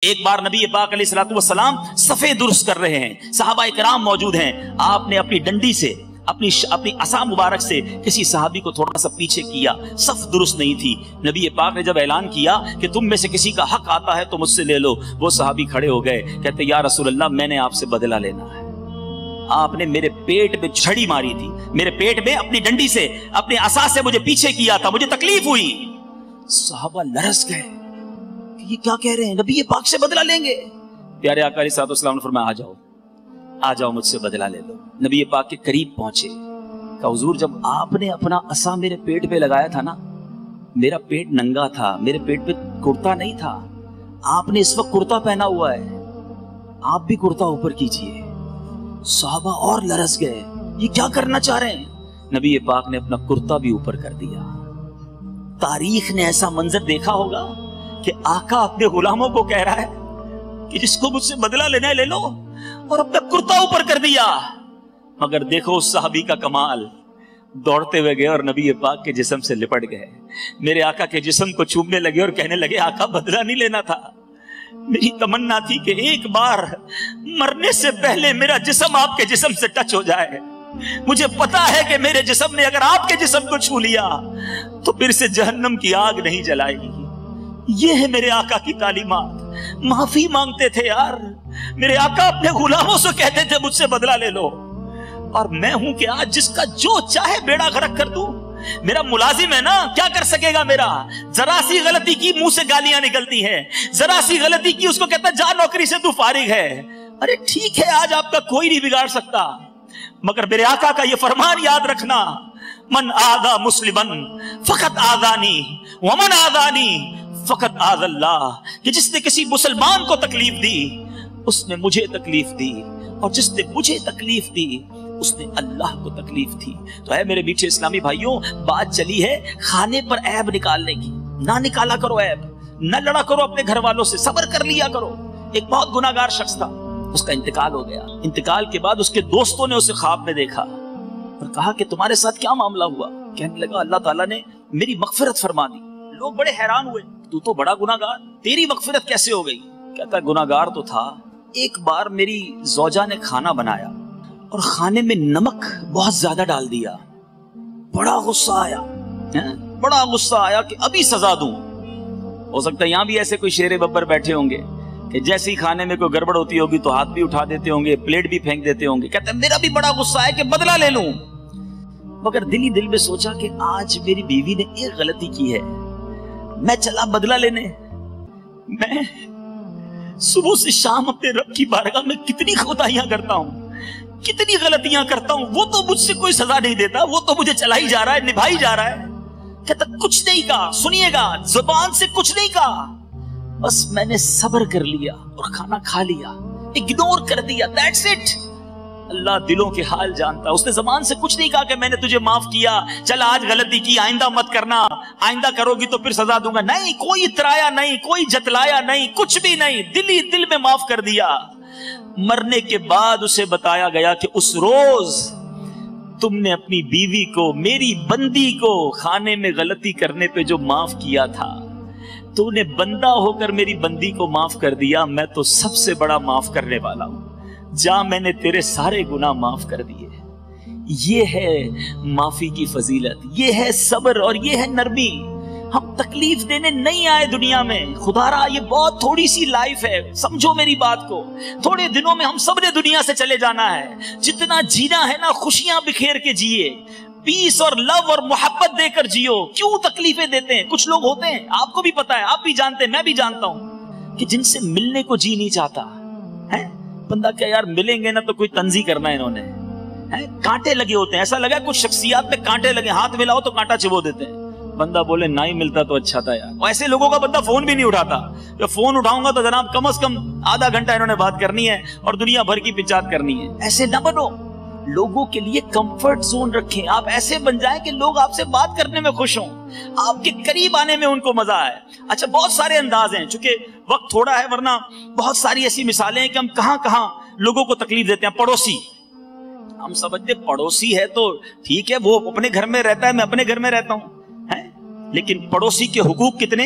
ایک بار نبی پاک علیہ الصلوۃ والسلام صفے درست کر رہے ہیں، صحابہ کرام موجود ہیں، آپ نے اپنی ڈنڈی سے اپنی عصا مبارک سے کسی صحابی کو تھوڑا سا پیچھے کیا، صف درست نہیں تھی۔ نبی پاک نے جب اعلان کیا کہ تم میں سے کسی کا حق آتا ہے تو مجھ سے لے لو، وہ صحابی کھڑے ہو گئے، کہتے یا رسول اللہ میں نے آپ سے بدلہ لینا ہے، آپ نے میرے پیٹ میں چھڑی ماری تھی، میرے پیٹ میں اپنی ڈنڈی سے اپنے عصا سے مجھے پیچھے کیا تھا، مجھے تکلیف ہوئی۔ صحابہ لرز گئے، یہ کیا کہہ رہے ہیں، نبی پاک سے بدلہ لیں گے؟ پیارے آقا علیہ السلام نے فرمایا آ جاؤ مجھ سے بدلہ لے لو۔ نبی پاک کے قریب پہنچے، کہا حضور جب آپ نے اپنا عصا میرے پیٹ پہ لگایا تھا نا، میرا پیٹ ننگا تھا، میرے پیٹ پہ کرتا نہیں تھا، آپ نے اس وقت کرتا پہنا ہوا ہے، آپ بھی کرتا اوپر کیجئے۔ صحابہ اور لرز گئے، یہ کیا کرنا چاہ رہے ہیں؟ نبی پاک نے اپنا کرتا بھی اوپر کر دیا۔ تاریخ نے ایسا منظر دیکھا ہوگا کہ آقا اپنے غلاموں کو کہہ رہا ہے کہ جس کو مجھ سے بدلہ لینا ہے لے لو، اور اپنا کرتا اوپر کر دیا۔ مگر دیکھو اس صحابی کا کمال، دوڑتے ہوئے گئے اور نبی پاک کے جسم سے لپٹ گئے، میرے آقا کے جسم کو چومنے لگے اور کہنے لگے آقا بدلہ نہیں لینا تھا، میری تمنا تھی کہ ایک بار مرنے سے پہلے میرا جسم آپ کے جسم سے ٹچ ہو جائے، مجھے پتا ہے کہ میرے جسم نے اگر آپ کے جسم کو چھو لیا تو پھر سے جہنم کی آگ نہیں جلائے گی۔ یہ ہے میرے آقا کی تعلیمات۔ معافی مانگتے تھے یار، میرے آقا اپنے غلاموں سے کہتے تھے مجھ سے بدلہ لے لو، اور میں ہوں کہ آج جس کا جو چاہے بیڑا غرق کر دوں، میرا ملازم ہے نا، کیا کر سکے گا؟ میرا ذرا سی غلطی کی منہ سے گالیاں نکلتی ہیں، ذرا سی غلطی کی اس کو کہتا جا نوکری سے تو فارغ ہے۔ ارے ٹھیک ہے آج آپ کا کوئی نہیں بگاڑ سکتا، مگر میرے آقا کا یہ فرمان یاد رکھنا، من آذا مسلمن فقط آذانی ومن آذانی فقط آذ اللہ، کہ جس نے کسی مسلمان کو تکلیف دی اس نے مجھے تکلیف دی، اور جس نے مجھے تکلیف دی اس نے اللہ کو تکلیف دی۔ تو ہے میرے میٹھے اسلامی بھائیوں، بات چلی ہے کھانے پر عیب نکالنے کی، نہ نکالا کرو عیب، نہ لڑا کرو اپنے گھر والوں سے، صبر کر لیا کرو۔ ایک بہت گناہگار شخص تھا، اس کا انتقال ہو گیا، انتقال کے بعد اس کے دوستوں نے اسے خواب میں دیکھا اور کہا کہ تمہارے ساتھ کیا معاملہ ہوا؟ کہنے لگا اللہ تعالیٰ نے میری مغفرت فرما دی۔ لوگ بڑے حیران ہوئے، تو بڑا گناہگار، تیری مغفرت کیسے ہو گئی؟ کہتا گناہگار تو تھا، ایک بار میری زوجہ نے کھانا بنایا اور کھانے میں نمک بہت زیادہ ڈال دیا، بڑا غصہ آیا کہ ابھی سزا دوں۔ ہو سکتا ہے یہاں بھی ایسے کوئی شیر ببر بیٹھے ہوں گے کہ جیسے ہی کھانے میں کوئی گڑبڑ ہوتی ہوگی تو ہاتھ بھی اٹھا دیتے ہوں گے، پلیٹ بھی پھینک دیتے ہوں گے، کہتے ہیں میرا بھی بڑا غصہ ہے کہ بدلہ لے لوں، مگر دل ہی دل میں سوچا کہ آج میری بیوی نے ایک غلطی کی ہے، میں چلا بدلہ لینے۔ میں صبح سے شام اپنے رب کی بارگاہ میں کتنی خطائیاں کرتا ہوں، کتنی غلطیاں کرتا ہوں، وہ تو مجھ سے کوئی سزا نہیں دیتا، وہ تو مجھے چلا ہی جا رہا ہے، نبھائی جا رہا ہے۔ کہتا کچھ نہیں کہا، سنیے گا زبان سے کچھ نہیں کہا، بس میں نے صبر کر لیا اور کھانا کھا لیا، اگنور کر دیا، دیٹس اٹ۔ اللہ دلوں کے حال جانتا، اس نے زبان سے کچھ نہیں کہا کہ میں نے تجھے معاف کیا، چل آج غلطی کی آئندہ مت کرنا، آئندہ کرو گی تو پھر سزا دوں گا، نہیں، کوئی اترایا نہیں، کوئی جتلایا نہیں، کچھ بھی نہیں، دل ہی دل میں معاف کر دیا۔ مرنے کے بعد اسے بتایا گیا کہ اس روز تم نے اپنی بیوی کو، میری بندی کو کھانے میں غلطی کرنے پہ جو معاف کیا تھا، تو نے بندہ ہو کر میری بندی کو معاف کر دیا، میں تو سب سے بڑا معاف کرنے والا ہوں، جا میں نے تیرے سارے گناہ معاف کر دیے۔ یہ ہے معافی کی فضیلت، یہ ہے صبر اور یہ ہے نرمی۔ ہم تکلیف دینے نہیں آئے دنیا میں، خدا را یہ بہت تھوڑی سی لائف ہے، سمجھو میری بات کو، تھوڑے دنوں میں ہم سب نے دنیا سے چلے جانا ہے، جتنا جینا ہے نا خوشیاں بکھیر کے جیے، پیس اور لو اور محبت دے کر جیو۔ کیوں تکلیفیں دیتے ہیں؟ کچھ لوگ ہوتے ہیں، آپ کو بھی پتا ہے، آپ بھی جانتے ہیں، میں بھی جانتا ہوں، کہ جن سے ملنے کو جی نہیں چاہتا ہے، بندہ کیا یار ملیں گے نا تو کوئی تنزی کرنا ہے انہوں نے، کانٹے لگے ہوتے ہیں، ایسا لگا کچھ شخصیات میں کانٹے لگے، ہاتھ ملاؤ تو کانٹا چبو دیتے ہیں، بندہ بولے نہ ہی ملتا تو اچھا تھا یار۔ ایسے لوگوں کا بندہ فون بھی نہیں اٹھاتا، جب فون اٹھاؤں گا تو جناب کم از کم آدھا گھنٹہ انہوں نے بات کرنی ہے اور دنیا بھر کی پچات کرنی ہے۔ ایسے نہ بنو، لوگوں کے لیے کمفرٹ زون رکھیں، آپ ایسے بن جائیں کہ لوگ آپ سے بات کرنے میں خوش ہوں، آپ کے قریب آنے میں ان کو مزہ آئے۔ اچھا بہت سارے انداز ہیں، چونکہ وقت تھوڑا ہے، ورنہ بہت ساری ایسی مثالیں ہیں کہ ہم کہاں کہاں لوگوں کو تکلیف دیتے ہیں۔ پڑوسی، ہم سمجھتے پڑوسی ہے تو ٹھیک ہے، وہ اپنے گھر میں رہتا ہے، میں اپنے گھر میں رہتا ہوں، لیکن پڑوسی کے حقوق کتنے؟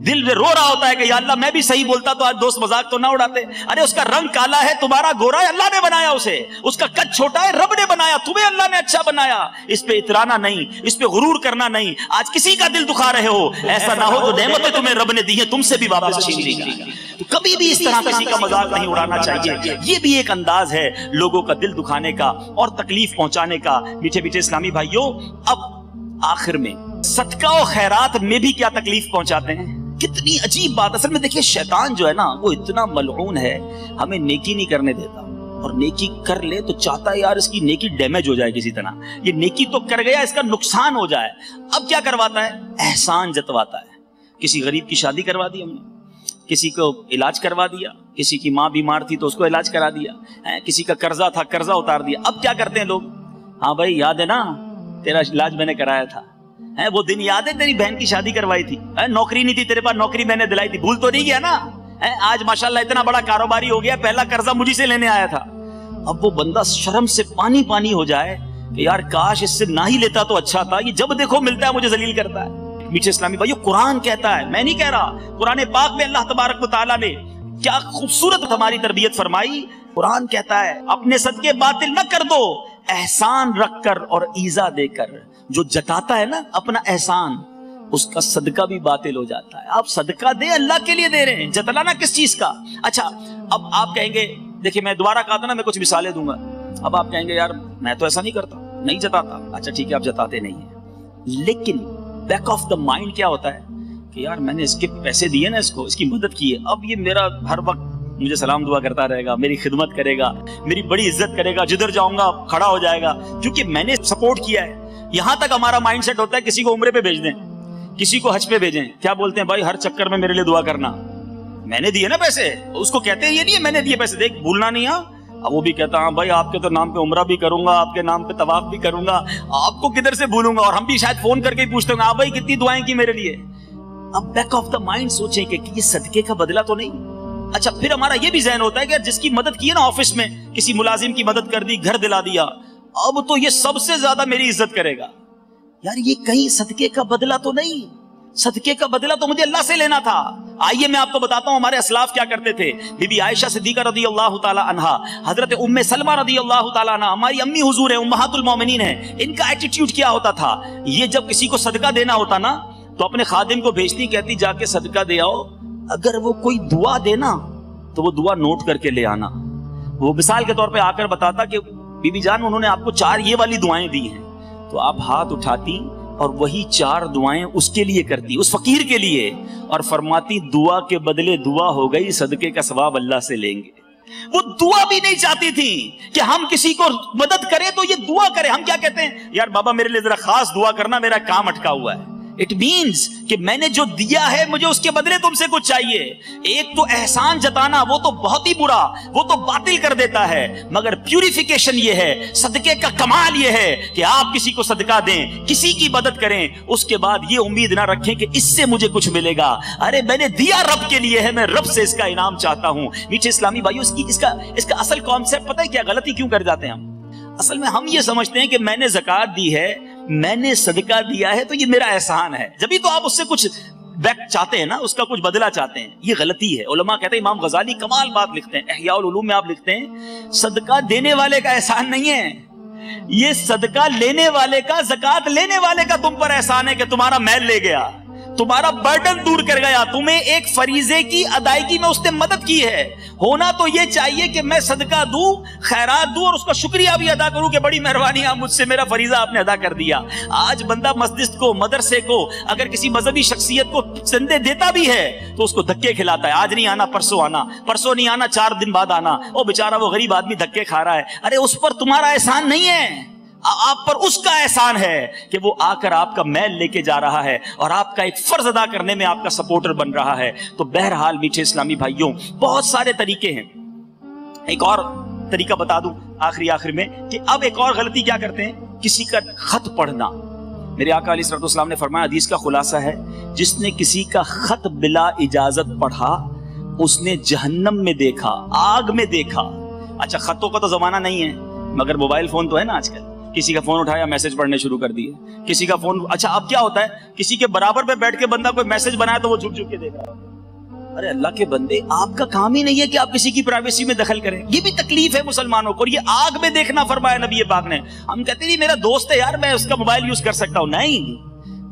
دل میں رو رہا ہوتا ہے کہ یا اللہ میں بھی صحیح بولتا تو آج دوست مذاق تو نہ اڑاتے. ارے اس کا رنگ کالا ہے, تمہارا گورا ہے, اللہ نے بنایا اسے. اس کا قد چھوٹا ہے, رب نے بنایا, تمہیں اللہ نے اچھا بنایا. اس پہ اترانا نہیں, اس پہ غرور کرنا نہیں. آج کسی کا دل دکھا رہے ہو, ایسا نہ ہو تو نعمتیں تمہیں رب نے دی ہیں تم سے بھی واپس چھین لی گئی. کبھی بھی اس طرح کسی کا مذاق نہیں اڑانا چاہیے. یہ بھی ایک انداز ہے لوگوں کا دل دکھانے کا اور تکلیف پہنچانے کا. میٹھے میٹھے اسلامی بھائیوں, اب آخر میں صدقہ و خیرات میں بھی کیا تکلیف پہنچاتے ہیں. کتنی عجیب بات. اصل میں دیکھیے شیطان جو ہے نا وہ اتنا ملعون ہے, ہمیں نیکی نہیں کرنے دیتا, اور نیکی کر لے تو چاہتا ہے یار اس کی نیکی ڈیمیج ہو جائے کسی طرح. یہ نیکی تو کر گیا, اس کا نقصان ہو جائے. اب کیا کرواتا ہے, احسان جتواتا ہے. کسی غریب کی شادی کروا دی ہم نے, کسی کو علاج کروا دیا, کسی کی ماں بیمار تھی تو اس کو علاج کرا دیا, کسی کا قرضہ تھا قرضہ اتار دیا. اب کیا کرتے ہیں لوگ, ہاں بھائی یاد ہے نا تیرا علاج میں نے کرایا تھا, وہ دن یاد ہے تیری بہن کی شادی کروائی تھی, نوکری نہیں تھی تیرے پاس, نوکری میں نے دلائی تھی, بھول تو نہیں گیا نا. آج ماشاءاللہ اتنا بڑا کاروباری ہو گیا, پہلا قرضہ مجھے سے لینے آیا تھا. اب وہ بندہ شرم سے پانی پانی ہو جائے کہ یار کاش اس سے نہ ہی لیتا تو اچھا تھا, یہ جب دیکھو ملتا ہے مجھے ذلیل کرتا ہے. میٹھے اسلامی بھائیو, قرآن کہتا ہے, میں نہیں کہہ رہا, قرآن پاک میں اللہ تبارک و تعالیٰ نے کیا خوبصورت ہماری تربیت فرمائی. قرآن کہتا ہے اپنے صدقے باطل نہ کر دو, احسان رکھ کر اور ایزا دے کر. جو جتاتا ہے نا اپنا احسان, اس کا صدقہ بھی باطل ہو جاتا ہے. آپ صدقہ دیں, اللہ کے لیے دے رہے ہیں, جتلانا کس چیز کا. اچھا اب آپ کہیں گے, دیکھیں میں دوبارہ کہا تھا نا میں کچھ مثالیں دوں گا. اب آپ کہیں گے یار میں تو ایسا نہیں کرتا, نہیں جتاتا. اچھا ٹھیک ہے آپ جتاتے نہیں ہیں, لیکن بیک آف دا مائنڈ کیا ہوتا ہے کہ یار میں نے اس کے پیسے دیے نا, اس کو اس کی مدد کی ہے, اب یہ میرا ہر وقت مجھے سلام دعا کرتا رہے گا, میری خدمت کرے گا, میری بڑی عزت کرے گا, جدھر جاؤں گا کھڑا ہو جائے گا کیونکہ میں نے سپورٹ کیا ہے. یہاں تک ہمارا مائنڈ سیٹ ہوتا ہے کسی کو عمرے پہ بھیج دیں, کسی کو حج پہ بھیجیں, کیا بولتے ہیں بھائی ہر چکر میں میرے لیے دعا کرنا, میں نے دیے نا پیسے. اس کو کہتے ہیں یہ نہیں ہے میں نے دیے پیسے, دیکھ بھولنا نہیں. اب وہ بھی کہتا ہاں بھائی آپ کے تو نام پہ عمرہ بھی کروں گا, آپ کے نام پہ طواف بھی کروں گا, آپ کو کدھر سے بھولوں گا. اور ہم بھی شاید فون کر کے ہی پوچھتے ہوں آپ بھائی کتنی دعائیں کی میرے لیے. اب بیک آف دا مائنڈ سوچیں کہ یہ صدقے کا بدلہ تو نہیں. اچھا پھر ہمارا یہ بھی ذہن ہوتا ہے کہ جس کی مدد کی ہے نا آفس میں, کسی ملازم کی مدد کر دی, گھر دلا دیا, اب تو یہ سب سے زیادہ میری عزت کرے گا. یار یہ کہیں صدقے کا بدلہ تو نہیں, صدقے کا بدلہ تو مجھے اللہ سے لینا تھا. آئیے میں آپ کو بتاتا ہوں ہمارے اسلاف کیا کرتے تھے. بی بی عائشہ صدیقہ رضی اللہ تعالی عنہا, حضرت ام سلمہ رضی اللہ تعالی عنہا, ہماری امی حضور ہیں, امہات المومنین ہیں, ان کا ایٹیٹیوڈ کیا ہوتا تھا. یہ جب کسی کو صدقہ دینا ہوتا نا تو اپنے خادم کو بھیجتی, کہتی جا کے صدقہ دے آؤ, اگر وہ کوئی دعا دینا تو وہ دعا نوٹ کر کے لے آنا. وہ مثال کے طور پہ آ کر بتاتا کہ بی بی جان انہوں نے آپ کو 4 یہ والی دعائیں دی ہیں, تو آپ ہاتھ اٹھاتی اور وہی 4 دعائیں اس کے لیے کرتی, اس فقیر کے لیے, اور فرماتی دعا کے بدلے دعا ہو گئی, صدقے کا ثواب اللہ سے لیں گے. وہ دعا بھی نہیں چاہتی تھی کہ ہم کسی کو مدد کریں تو یہ دعا کریں. ہم کیا کہتے ہیں, یار بابا میرے لیے ذرا خاص دعا کرنا, میرا کام اٹکا ہوا ہے. اٹ مینز کہ میں نے جو دیا ہے مجھے اس کے بدلے تم سے کچھ چاہیے. ایک تو احسان جتانا وہ تو بہت ہی برا, وہ تو باطل کر دیتا ہے, مگر پیوریفیکیشن یہ ہے, صدقے کا کمال یہ ہے کہ آپ کسی کو صدقہ دیں, کسی کی مدد کریں, اس کے بعد یہ امید نہ رکھیں کہ اس سے مجھے کچھ ملے گا. ارے میں نے دیا رب کے لیے ہے, میں رب سے اس کا انعام چاہتا ہوں. میٹھے اسلامی بھائیو, اس کا اصل کانسیپٹ پتہ ہے کیا, غلطی کیوں کر جاتے ہیں ہم. اصل میں ہم یہ سمجھتے ہیں کہ میں نے زکوٰۃ دی ہے, میں نے صدقہ دیا ہے تو یہ میرا احسان ہے, جبھی تو آپ اس سے کچھ بیک چاہتے ہیں نا, اس کا کچھ بدلہ چاہتے ہیں. یہ غلطی ہے. علماء کہتے ہیں, امام غزالی کمال بات لکھتے ہیں, احیاء العلوم میں آپ لکھتے ہیں, صدقہ دینے والے کا احسان نہیں ہے, یہ صدقہ لینے والے کا, زکوٰۃ لینے والے کا تم پر احسان ہے کہ تمہارا میل لے گیا, تمہارا برڈن دور کر گیا, تمہیں ایک فریضے کی ادائیگی میں اس نے مدد کی ہے. ہونا تو یہ چاہیے کہ میں صدقہ دوں, خیرات دوں, اور اس کا شکریہ بھی ادا کروں کہ بڑی مہربانی آپ مجھ سے, میرا فریضہ آپ نے ادا کر دیا. آج بندہ مسجد کو, مدرسے کو, اگر کسی مذہبی شخصیت کو چندے دیتا بھی ہے تو اس کو دھکے کھلاتا ہے, آج نہیں آنا پرسوں آنا, پرسوں نہیں آنا 4 دن بعد آنا. وہ بیچارہ وہ غریب آدمی دھکے کھا رہا ہے. ارے اس پر تمہارا احسان نہیں ہے, آپ پر اس کا احسان ہے کہ وہ آ کر آپ کا میل لے کے جا رہا ہے اور آپ کا ایک فرض ادا کرنے میں آپ کا سپورٹر بن رہا ہے. تو بہرحال میٹھے اسلامی بھائیوں, بہت سارے طریقے ہیں. ایک اور طریقہ بتا دوں آخر میں کہ اب ایک اور غلطی کیا کرتے ہیں, کسی کا خط پڑھنا. میرے آقا علیہ الصلوۃ والسلام نے فرمایا, حدیث کا خلاصہ ہے, جس نے کسی کا خط بلا اجازت پڑھا اس نے جہنم میں دیکھا, آگ میں دیکھا. اچھا خطوں کا تو زمانہ نہیں ہے, مگر موبائل فون تو ہے نا آج کل, کسی کا فون اٹھایا میسج پڑھنے شروع کر دیے, کسی کا فون. اچھا اب کیا ہوتا ہے, کسی کے برابر پہ بیٹھ کے بندہ کوئی میسج بنایا تو وہ جھک جھک کے دیکھ رہا ہے. ارے اللہ کے بندے, آپ کا کام ہی نہیں ہے کہ آپ کسی کی پرائیویسی میں دخل کریں. یہ بھی تکلیف ہے مسلمانوں کو, اور یہ آگ میں دیکھنا فرمایا نبی پاک نے. ہم کہتے نہیں میرا دوست ہے یار, میں اس کا موبائل یوز کر سکتا ہوں. نہیں,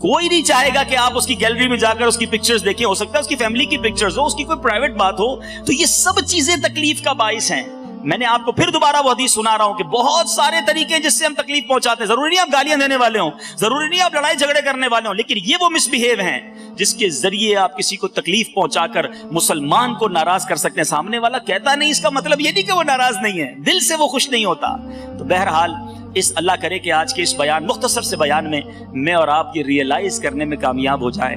کوئی نہیں چاہے گا کہ آپ اس کی گیلری میں جا کر اس کی پکچرز دیکھیں. ہو سکتا ہے اس کی فیملی کی پکچرز ہو, اس کی کوئی پرائیویٹ بات ہو. تو یہ سب چیزیں تکلیف کا باعث ہیں. میں نے آپ کو پھر دوبارہ وہ حدیث سنا رہا ہوں کہ بہت سارے طریقے جس سے ہم تکلیف پہنچاتے ہیں. ضروری نہیں آپ گالیاں دینے والے ہوں, ضروری نہیں آپ لڑائی جھگڑے کرنے والے ہوں, لیکن یہ وہ مس بہیو ہیں جس کے ذریعے آپ کسی کو تکلیف پہنچا کر مسلمان کو ناراض کر سکتے ہیں. سامنے والا کہتا نہیں, اس کا مطلب یہ نہیں کہ وہ ناراض نہیں ہے, دل سے وہ خوش نہیں ہوتا. تو بہرحال اس اللہ کرے کہ آج کے اس بیان, مختصر سے بیان میں اور آپ یہ ریئلائز کرنے میں کامیاب ہو جائیں